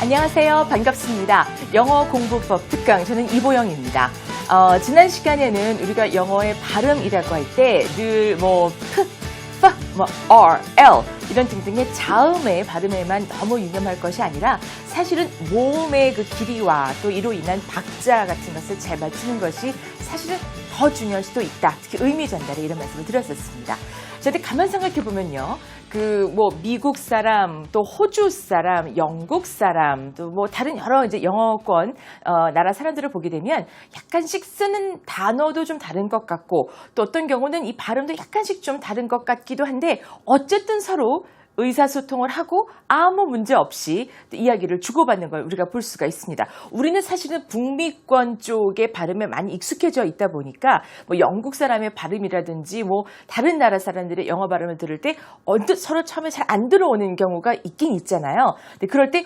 안녕하세요. 반갑습니다. 영어 공부법 특강 저는 이보영입니다. 지난 시간에는 우리가 영어의 발음이라고 할 때 늘 R, L 이런 등등의 자음의 발음에만 너무 유념할 것이 아니라 사실은 모음의 그 길이와 또 이로 인한 박자 같은 것을 잘 맞추는 것이 사실은 더 중요할 수도 있다. 특히 의미 전달에 이런 말씀을 드렸었습니다. 근데 가만 생각해 보면요. 미국 사람, 또 호주 사람, 영국 사람, 또 다른 여러 이제 영어권, 나라 사람들을 보게 되면 약간씩 쓰는 단어도 좀 다른 것 같고, 또 어떤 경우는 이 발음도 약간씩 좀 다른 것 같기도 한데, 어쨌든 서로 의사소통을 하고 아무 문제 없이 이야기를 주고받는 걸 우리가 볼 수가 있습니다. 우리는 사실은 북미권 쪽의 발음에 많이 익숙해져 있다 보니까 영국 사람의 발음이라든지 다른 나라 사람들의 영어 발음을 들을 때 언뜻 서로 처음에 잘 안 들어오는 경우가 있긴 있잖아요. 근데 그럴 때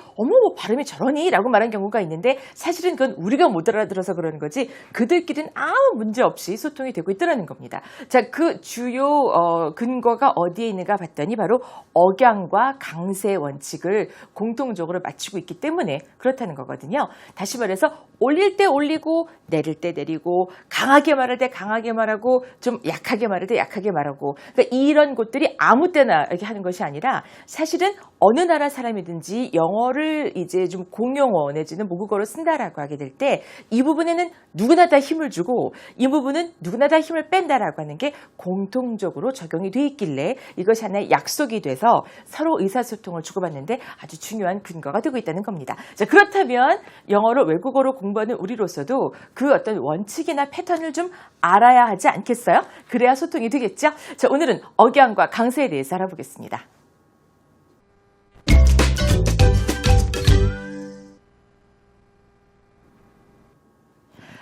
발음이 저러니? 라고 말한 경우가 있는데 사실은 그건 우리가 못 알아들어서 그러는 거지 그들끼리는 아무 문제 없이 소통이 되고 있더라는 겁니다. 자, 그 주요 근거가 어디에 있는가 봤더니 바로 억양과 강세 원칙을 공통적으로 맞추고 있기 때문에 그렇다는 거거든요. 다시 말해서 올릴 때 올리고 내릴 때 내리고 강하게 말할 때 강하게 말하고 좀 약하게 말할 때 약하게 말하고 그러니까 이런 것들이 아무 때나 이렇게 하는 것이 아니라 사실은 어느 나라 사람이든지 영어를 이제 좀 공용어 내지는 모국어로 쓴다라고 하게 될 때 이 부분에는 누구나 다 힘을 주고 이 부분은 누구나 다 힘을 뺀다라고 하는 게 공통적으로 적용이 돼 있길래 이것이 하나의 약속이 돼서 서로 의사소통을 주고받는데 아주 중요한 근거가 되고 있다는 겁니다. 자, 그렇다면 영어를 외국어로 공부하는 우리로서도 그 어떤 원칙이나 패턴을 좀 알아야 하지 않겠어요? 그래야 소통이 되겠죠? 자, 오늘은 억양과 강세에 대해서 알아보겠습니다.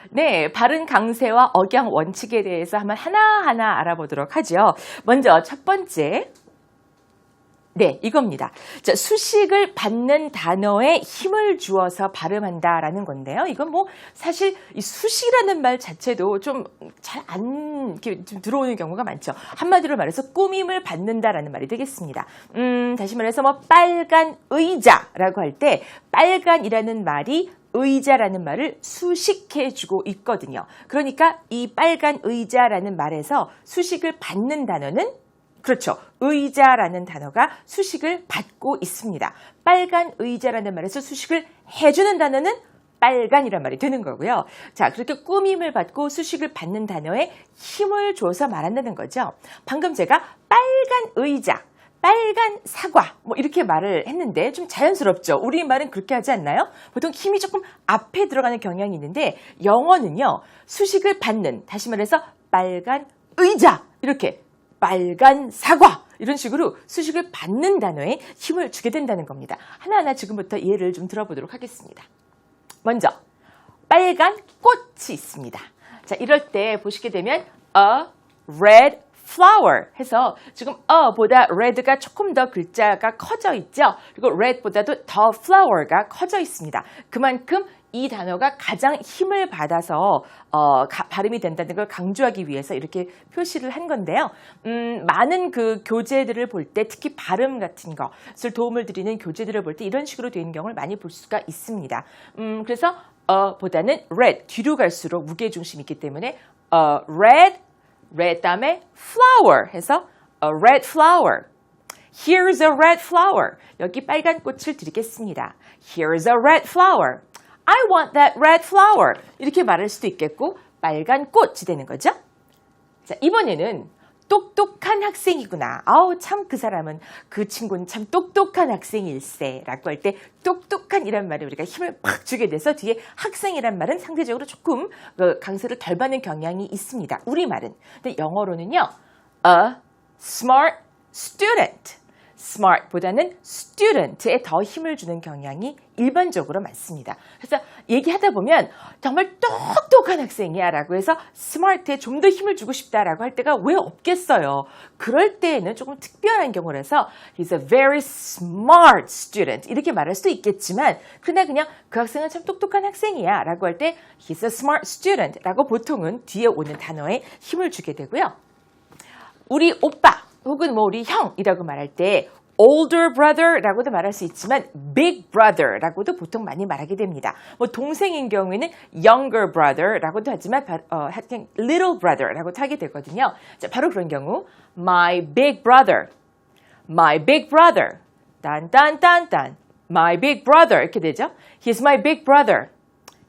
네, 발음 강세와 억양 원칙에 대해서 한번 하나하나 알아보도록 하죠. 먼저 첫 번째, 네, 이겁니다. 자, 수식을 받는 단어에 힘을 주어서 발음한다라는 건데요. 이건 사실 이 수식이라는 말 자체도 좀 잘 안 들어오는 경우가 많죠. 한마디로 말해서 꾸밈을 받는다라는 말이 되겠습니다. 다시 말해서 빨간 의자라고 할 때 빨간이라는 말이 의자라는 말을 수식해주고 있거든요. 그러니까 이 빨간 의자라는 말에서 수식을 받는 단어는 그렇죠. 의자라는 단어가 수식을 받고 있습니다. 빨간 의자라는 말에서 수식을 해주는 단어는 빨간이란 말이 되는 거고요. 자, 그렇게 꾸밈을 받고 수식을 받는 단어에 힘을 줘서 말한다는 거죠. 방금 제가 빨간 의자, 빨간 사과 이렇게 말을 했는데 좀 자연스럽죠. 우리말은 그렇게 하지 않나요? 보통 힘이 조금 앞에 들어가는 경향이 있는데 영어는요. 수식을 받는, 다시 말해서 빨간 의자 이렇게 빨간 사과 이런 식으로 수식을 받는 단어에 힘을 주게 된다는 겁니다. 하나하나 지금부터 예를 좀 들어보도록 하겠습니다. 먼저 빨간 꽃이 있습니다. 자, 이럴 때 보시게 되면 a red flower 해서 지금 bo다 red가 조금 더 글자가 커져 있죠. 그리고 red보다도 더 flower가 커져 있습니다. 그만큼 이 단어가 가장 힘을 받아서 발음이 된다는 걸 강조하기 위해서 이렇게 표시를 한 건데요. 많은 그 교재들을 볼 때 특히 발음 같은 것을 도움을 드리는 교재들을 볼 때 이런 식으로 되는 경우를 많이 볼 수가 있습니다. 그래서 보다는 red 뒤로 갈수록 무게중심이 있기 때문에 red 다음에 flower 해서 a red flower. Here's a red flower. 여기 빨간 꽃을 드리겠습니다. Here's a red flower. I want that red flower. 이렇게 말할 수도 있겠고 빨간 꽃이 되는 거죠. 자, 이번에는 똑똑한 학생이구나. 아우, 참 그 사람은, 그 친구는 참 똑똑한 학생일세 라고 할 때 똑똑한 이란 말에 우리가 힘을 팍 주게 돼서 뒤에 학생이란 말은 상대적으로 조금 강세를 덜 받는 경향이 있습니다. 우리말은. 근데 영어로는요. A smart student. smart보다는 student에 더 힘을 주는 경향이 일반적으로 많습니다. 그래서 얘기하다 보면 정말 똑똑한 학생이야 라고 해서 smart에 좀 더 힘을 주고 싶다라고 할 때가 왜 없겠어요. 그럴 때에는 조금 특별한 경우라서 he's a very smart student 이렇게 말할 수도 있겠지만 그러나 그냥 그 학생은 참 똑똑한 학생이야 라고 할 때 he's a smart student 라고 보통은 뒤에 오는 단어에 힘을 주게 되고요. 우리 오빠 혹은 우리 형이라고 말할 때 older brother라고도 말할 수 있지만 big brother라고도 보통 많이 말하게 됩니다. 뭐 동생인 경우에는 younger brother라고도 하지만 하여튼 little brother라고도 하게 되거든요. 자, 바로 그런 경우 my big brother, my big brother, 딴딴딴딴, my big brother 이렇게 되죠. He's my big brother,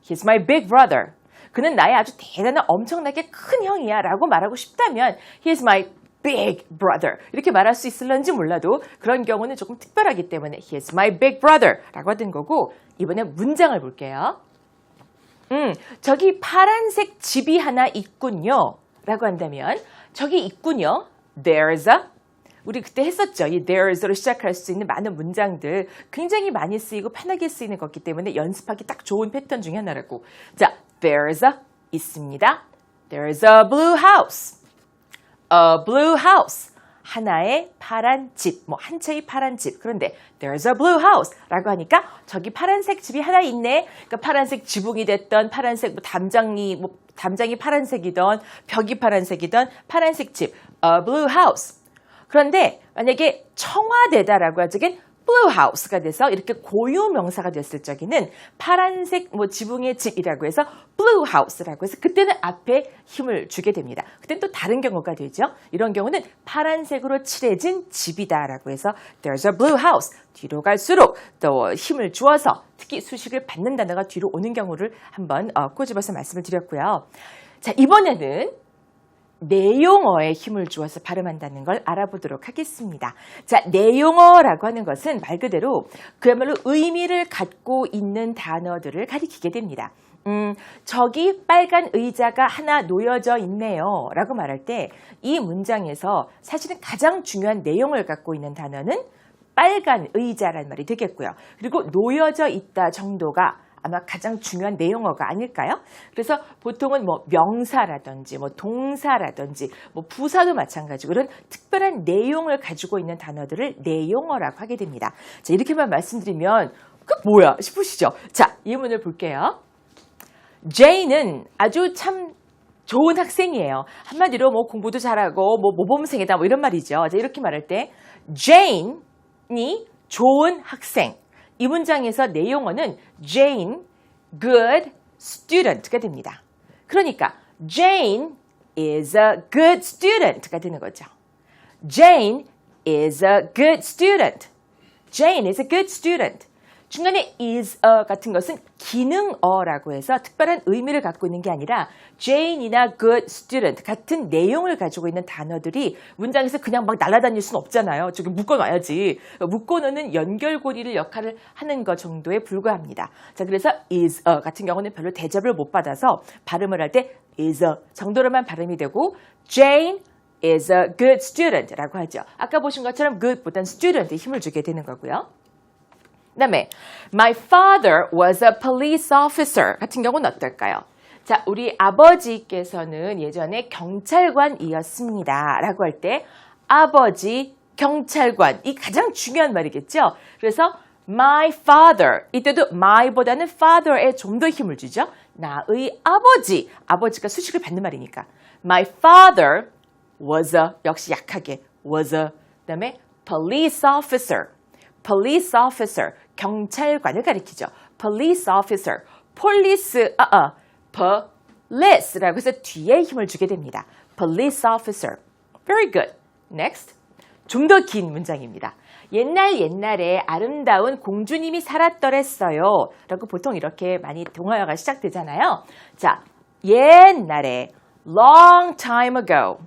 he's my big brother. 그는 나의 아주 대단한 엄청나게 큰 형이야 라고 말하고 싶다면 he's my big brother 이렇게 말할 수 있을런지 몰라도 그런 경우는 조금 특별하기 때문에 he's my big brother 라고 하던 거고 이번에 문장을 볼게요. 저기 파란색 집이 하나 있군요 라고 한다면 저기 있군요. There's a 우리 그때 했었죠. 이 there's로 시작할 수 있는 많은 문장들 굉장히 많이 쓰이고 편하게 쓰이는 거기 때문에 연습하기 딱 좋은 패턴 중에 하나라고. 자, there's a 있습니다. There's a blue house. A blue house. 하나의 파란 집, 뭐 한 채의 파란 집. 그런데 there's a blue house 라고 하니까 저기 파란색 집이 하나 있네. 그러니까 파란색 지붕이 됐던 파란색 뭐 담장이 파란색이던 벽이 파란색이던 파란색 집. A blue house. 그런데 만약에 청와대다라고 할 적엔 blue house가 돼서 이렇게 고유 명사가 됐을 적에는 파란색 뭐 지붕의 집이라고 해서 blue house라고 해서 그때는 앞에 힘을 주게 됩니다. 그때는 또 다른 경우가 되죠. 이런 경우는 파란색으로 칠해진 집이다라고 해서 there's a blue house. 뒤로 갈수록 또 힘을 주어서 특히 수식을 받는 단어가 뒤로 오는 경우를 한번 꼬집어서 말씀을 드렸고요. 자, 이번에는 내용어에 힘을 주어서 발음한다는 걸 알아보도록 하겠습니다. 자, 내용어라고 하는 것은 말 그대로 그야말로 의미를 갖고 있는 단어들을 가리키게 됩니다. 저기 빨간 의자가 하나 놓여져 있네요 라고 말할 때 이 문장에서 사실은 가장 중요한 내용을 갖고 있는 단어는 빨간 의자란 말이 되겠고요. 그리고 놓여져 있다 정도가 아마 가장 중요한 내용어가 아닐까요? 그래서 보통은 뭐 명사라든지 뭐 동사라든지 뭐 부사도 마찬가지고 이런 특별한 내용을 가지고 있는 단어들을 내용어라고 하게 됩니다. 자, 이렇게만 말씀드리면 그 뭐야 싶으시죠? 자, 예문을 볼게요. Jane은 아주 참 좋은 학생이에요. 한마디로 뭐 공부도 잘하고 뭐 모범생이다 뭐 이런 말이죠. 자, 이렇게 말할 때 Jane이 좋은 학생. 이 문장에서 내용어는 Jane, good student가 됩니다. 그러니까 Jane is a good student가 되는 거죠. Jane is a good student. Jane is a good student. 중간에 is a 같은 것은 기능어라고 해서 특별한 의미를 갖고 있는 게 아니라 Jane이나 good student 같은 내용을 가지고 있는 단어들이 문장에서 그냥 막 날아다닐 수는 없잖아요. 저기 묶어놔야지. 묶어놓는 연결고리를 역할을 하는 것 정도에 불과합니다. 자, 그래서 is a 같은 경우는 별로 대접을 못 받아서 발음을 할 때 is a 정도로만 발음이 되고 Jane is a good student라고 하죠. 아까 보신 것처럼 good보다는 student에 힘을 주게 되는 거고요. 그다음에 my father was a police officer 같은 경우는 어떨까요? 자, 우리 아버지께서는 예전에 경찰관이었습니다 라고 할 때 아버지 경찰관 이 가장 중요한 말이겠죠. 그래서 my father 이때도 my보다는 father에 좀 더 힘을 주죠. 나의 아버지 아버지가 수식을 받는 말이니까 my father was a 역시 약하게 was a 그다음에 police officer police officer 경찰관을 가리키죠. police officer police police라고 해서 뒤에 힘을 주게 됩니다. police officer very good. next 좀 더 긴 문장입니다. 옛날에 아름다운 공주님이 살았더랬어요 라고 보통 이렇게 많이 동화가 시작되잖아요. 자, 옛날에 long time ago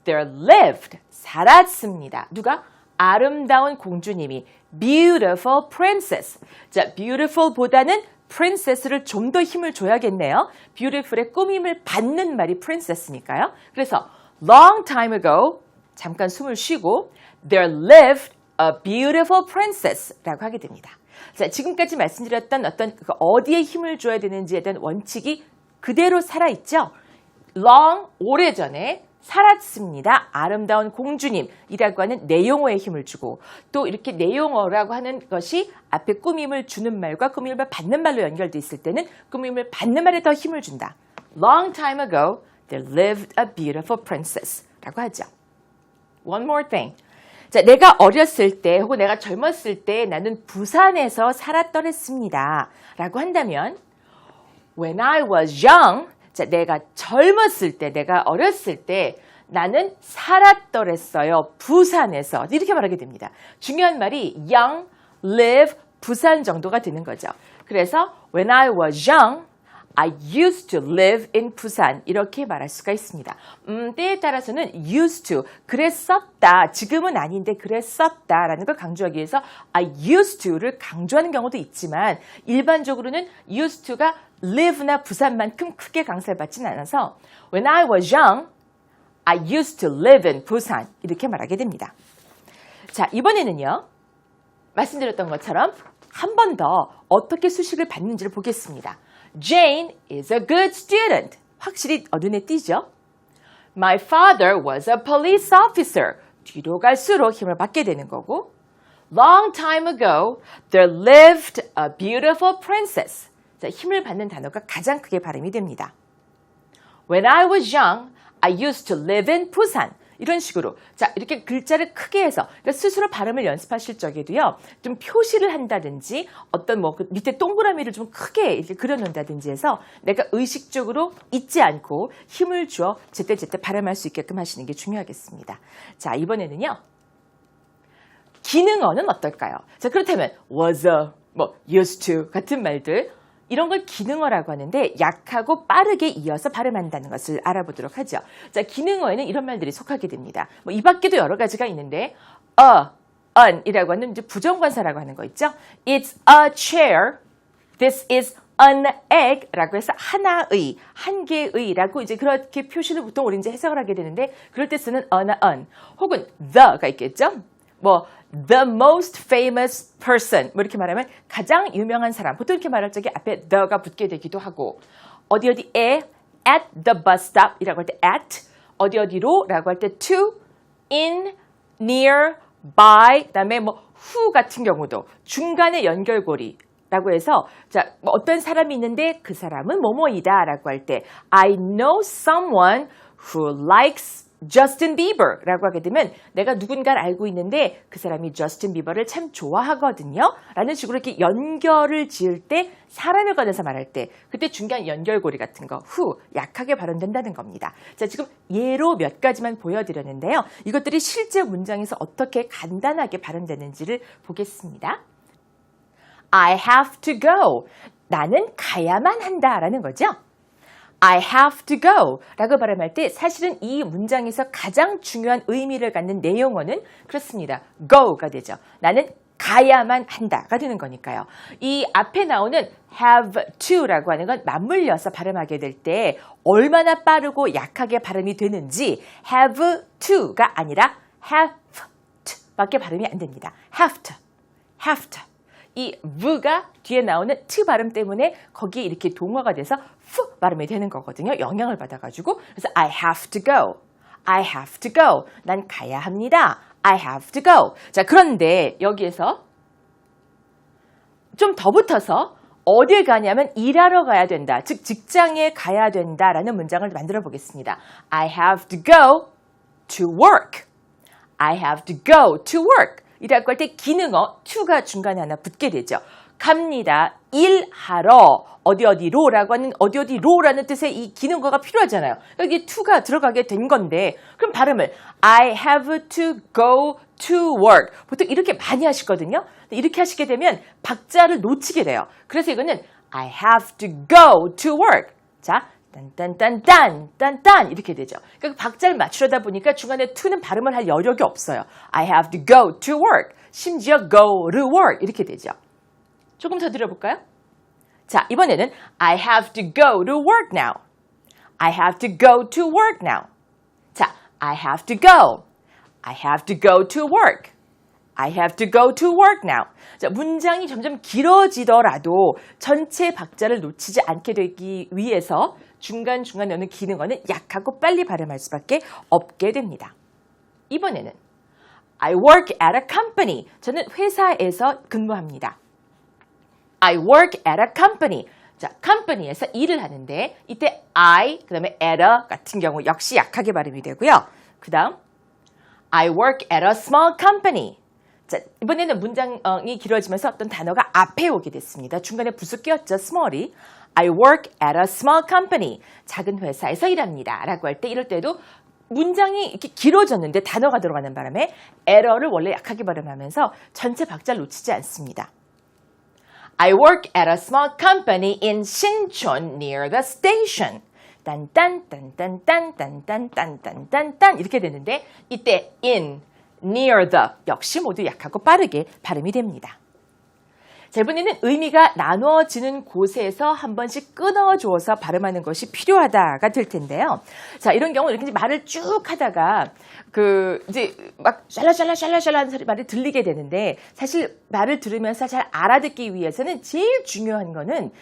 there lived 살았습니다. 누가? 아름다운 공주님이 beautiful princess. 자, beautiful보다는 princess를 좀 더 힘을 줘야겠네요. beautiful의 꾸밈을 받는 말이 princess니까요. 그래서 long time ago 잠깐 숨을 쉬고 there lived a beautiful princess라고 하게 됩니다. 자, 지금까지 말씀드렸던 어떤 어디에 힘을 줘야 되는지에 대한 원칙이 그대로 살아있죠. long 오래전에 살았습니다. 아름다운 공주님이라고 하는 내용어에 힘을 주고 또 이렇게 내용어라고 하는 것이 앞에 꾸밈을 주는 말과 꾸밈을 받는 말로 연결돼 있을 때는 꾸밈을 받는 말에 더 힘을 준다. Long time ago, there lived a beautiful princess 라고 하죠. One more thing. 자, 내가 어렸을 때 혹은 내가 젊었을 때 나는 부산에서 살았더랬습니다. 라고 한다면 When I was young, 자, 내가 젊었을 때, 내가 어렸을 때 나는 살았더랬어요. 부산에서. 이렇게 말하게 됩니다. 중요한 말이 young, live, 부산 정도가 되는 거죠. 그래서 When I was young, I used to live in 부산 이렇게 말할 수가 있습니다. 때에 따라서는 used to, 그랬었다, 지금은 아닌데 그랬었다 라는 걸 강조하기 위해서 I used to를 강조하는 경우도 있지만 일반적으로는 used to가 live나 부산만큼 크게 강세를 받지는 않아서 When I was young, I used to live in 부산 이렇게 말하게 됩니다. 자, 이번에는요. 말씀드렸던 것처럼 한 번 더 어떻게 수식을 받는지를 보겠습니다. Jane is a good student. 확실히 눈에 띄죠? My father was a police officer. 뒤로 갈수록 힘을 받게 되는 거고 Long time ago, there lived a beautiful princess. 자, 힘을 받는 단어가 가장 크게 발음이 됩니다. When I was young, I used to live in 부산. 이런 식으로 자 이렇게 글자를 크게 해서 그러니까 스스로 발음을 연습하실 적에도요 좀 표시를 한다든지 어떤 뭐 그 밑에 동그라미를 좀 크게 이렇게 그려놓는다든지 해서 내가 의식적으로 잊지 않고 힘을 주어 제때제때 발음할 수 있게끔 하시는 게 중요하겠습니다. 자 이번에는요 기능어는 어떨까요? 자 그렇다면 was a, 뭐 used to 같은 말들 이런 걸 기능어라고 하는데 약하고 빠르게 이어서 발음한다는 것을 알아보도록 하죠. 자, 기능어에는 이런 말들이 속하게 됩니다. 뭐 이 밖에도 여러 가지가 있는데 i라고 하는 이제 부정관사라고 하는 거 있죠. It's a chair. This is an egg라고 해서 하나의, 한 개의라고 이제 그렇게 표시를 보통 우리 이제 해석을 하게 되는데 그럴 때 쓰는 a나 an 혹은 the가 있겠죠. 뭐 the most famous person 뭐 이렇게 말하면 가장 유명한 사람 보통 이렇게 말할 적에 앞에 the가 붙게 되기도 하고 어디에 at the bus stop 이라고 할 때 at 어디로 라고 할 때 to in near by 그다음에 뭐 who 같은 경우도 중간에 연결고리 라고 해서 자 뭐 어떤 사람이 있는데 그 사람은 뭐뭐이다 라고 할 때 I know someone who likes Justin Bieber라고 하게 되면 내가 누군가를 알고 있는데 그 사람이 저스틴 비버를 참 좋아하거든요 라는 식으로 이렇게 연결을 지을 때 사람을 꺼내서 말할 때 그때 중간 연결고리 같은 거 who 약하게 발음된다는 겁니다. 자 지금 예로 몇 가지만 보여드렸는데요. 이것들이 실제 문장에서 어떻게 간단하게 발음되는지를 보겠습니다. I have to go. 나는 가야만 한다라는 거죠. I have to go 라고 발음할 때 사실은 이 문장에서 가장 중요한 의미를 갖는 내용어는 그렇습니다. go가 되죠. 나는 가야만 한다가 되는 거니까요. 이 앞에 나오는 have to라고 하는 건 맞물려서 발음하게 될 때 얼마나 빠르고 약하게 발음이 되는지 have to가 아니라 have to 밖에 발음이 안 됩니다. have to, have to. 이 v가 뒤에 나오는 t 발음 때문에 거기에 이렇게 동화가 돼서 푸 발음이 되는 거거든요. 영향을 받아가지고 그래서 I have to go, I have to go. 난 가야 합니다. I have to go. 자 그런데 여기에서 좀 더 붙어서 어딜 가냐면 일하러 가야 된다. 즉 직장에 가야 된다라는 문장을 만들어 보겠습니다. I have to go to work. I have to go to work. 이라고 할 때 기능어 to가 중간에 하나 붙게 되죠. 갑니다. 일하러 어디로라고 하는 어디로라는 뜻의 이 기능어가 필요하잖아요. 여기 to가 들어가게 된 건데 그럼 발음을 I have to go to work 보통 이렇게 많이 하시거든요. 이렇게 하시게 되면 박자를 놓치게 돼요. 그래서 이거는 I have to go to work. 자, 딴딴딴딴 이렇게 되죠. 그러니까 박자를 맞추려다 보니까 중간에 to는 발음을 할 여력이 없어요. I have to go to work. 심지어 go to work 이렇게 되죠. 조금 더 들어볼까요? 자, 이번에는 I have to go to work now. I have to go to work now. 자, I have to go. I have to go to work. I have to go to work now. 자, 문장이 점점 길어지더라도 전체 박자를 놓치지 않게 되기 위해서 중간중간에 오는 기능어는 약하고 빨리 발음할 수밖에 없게 됩니다. 이번에는 I work at a company. 저는 회사에서 근무합니다. I work at a company. 자, company에서 일을 하는데 이때 I, 그 다음에 at a 같은 경우 역시 약하게 발음이 되고요. 그 다음 I work at a small company. 자, 이번에는 문장이 길어지면서 어떤 단어가 앞에 오게 됐습니다. 중간에 부수 끼었죠, small이. I work at a small company. 작은 회사에서 일합니다. 라고 할 때 이럴 때도 문장이 이렇게 길어졌는데 단어가 들어가는 바람에 at를 원래 약하게 발음하면서 전체 박자를 놓치지 않습니다. I work at a small company in 신촌 near the station. 딴딴딴딴딴딴딴딴딴딴 이렇게 되는데 이때 in, near the 역시 모두 약하고 빠르게 발음이 됩니다. 자, 이번에는 의미가 나누어지는 곳에서 한 번씩 끊어주어서 발음하는 것이 필요하다가 될 텐데요. 자, 이런 경우 이렇게 말을 쭉 하다가 이제 막 샬라샬라샬라샬라 하는 말이 들리게 되는데 사실 말을 들으면서 잘 알아듣기 위해서는 제일 중요한 거는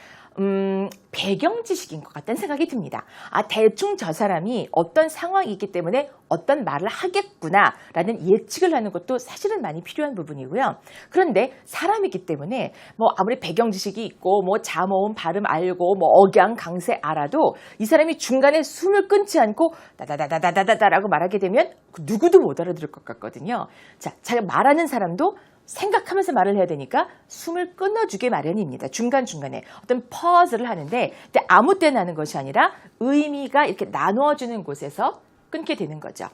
배경 지식인 것 같다는 생각이 듭니다. 아, 대충 저 사람이 어떤 상황이기 때문에 어떤 말을 하겠구나라는 예측을 하는 것도 사실은 많이 필요한 부분이고요. 그런데 사람이기 때문에 뭐 아무리 배경 지식이 있고 뭐 자모음 발음 알고 뭐 억양 강세 알아도 이 사람이 중간에 숨을 끊지 않고 다다다다다다다라고 말하게 되면 누구도 못 알아들을 것 같거든요. 자, 잘 말하는 사람도 생각하면서 말을 해야 되니까 숨을 끊어주게 마련입니다. 중간중간에 어떤 pause를 하는데 아무 때나 하는 것이 아니라 의미가 이렇게 나누어주는 곳에서 끊게 되는 거죠.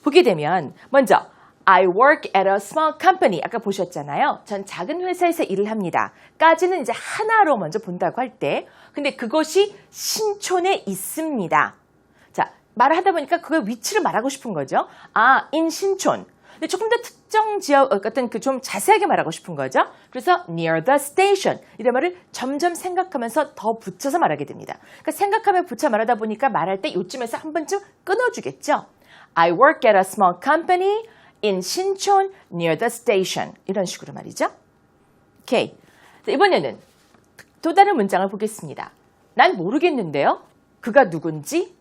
보게 되면 먼저 I work at a small company. 아까 보셨잖아요. 전 작은 회사에서 일을 합니다. 까지는 이제 하나로 먼저 본다고 할 때 근데 그것이 신촌에 있습니다. 자, 말을 하다 보니까 그걸 위치를 말하고 싶은 거죠. 아, in 신촌. 근데 조금 더 특정 지역 같은 좀 자세하게 말하고 싶은 거죠. 그래서 near the station 이런 말을 점점 생각하면서 더 붙여서 말하게 됩니다. 그러니까 생각하며 붙여 말하다 보니까 말할 때 요쯤에서 한 번쯤 끊어주겠죠. I work at a small company in 신촌 near the station 이런 식으로 말이죠. 오케이. 이번에는 또 다른 문장을 보겠습니다. 난 모르겠는데요. 그가 누군지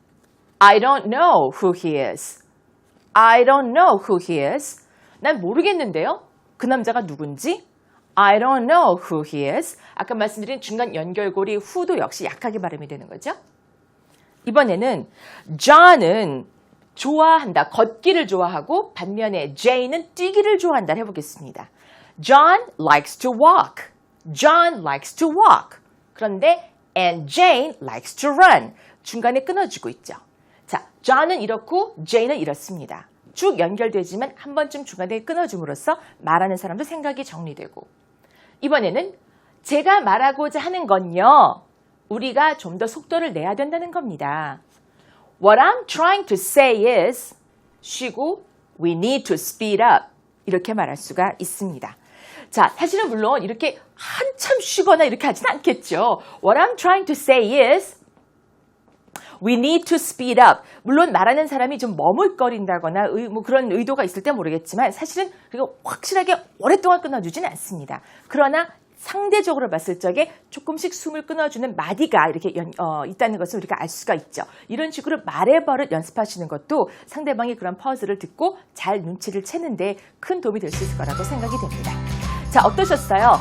I don't know who he is. I don't know who he is. 난 모르겠는데요. 그 남자가 누군지. I don't know who he is. 아까 말씀드린 중간 연결고리 who도 역시 약하게 발음이 되는 거죠. 이번에는 John은 좋아한다. 걷기를 좋아하고 반면에 Jane은 뛰기를 좋아한다. 해보겠습니다. John likes to walk. John likes to walk. 그런데 and Jane likes to run. 중간에 끊어지고 있죠. 자, John은 이렇고 Jane은 이렇습니다. 쭉 연결되지만 한 번쯤 중간에 끊어줌으로써 말하는 사람도 생각이 정리되고 이번에는 제가 말하고자 하는 건요. 우리가 좀 더 속도를 내야 된다는 겁니다. What I'm trying to say is 쉬고 we need to speed up 이렇게 말할 수가 있습니다. 자, 사실은 물론 이렇게 한참 쉬거나 이렇게 하진 않겠죠. What I'm trying to say is We need to speed up. 물론 말하는 사람이 좀 머물거린다거나 뭐 그런 의도가 있을 때 모르겠지만 사실은 그리고 확실하게 오랫동안 끊어주지는 않습니다. 그러나 상대적으로 봤을 적에 조금씩 숨을 끊어주는 마디가 이렇게 있다는 것을 우리가 알 수가 있죠. 이런 식으로 말의 버릇 연습하시는 것도 상대방이 그런 퍼즐을 듣고 잘 눈치를 채는데 큰 도움이 될 수 있을 거라고 생각이 됩니다. 자, 어떠셨어요?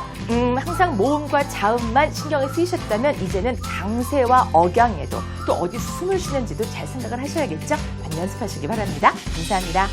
항상 모음과 자음만 신경을 쓰이셨다면 이제는 강세와 억양에도 또 어디 숨을 쉬는지도 잘 생각을 하셔야겠죠? 많이 연습하시기 바랍니다. 감사합니다.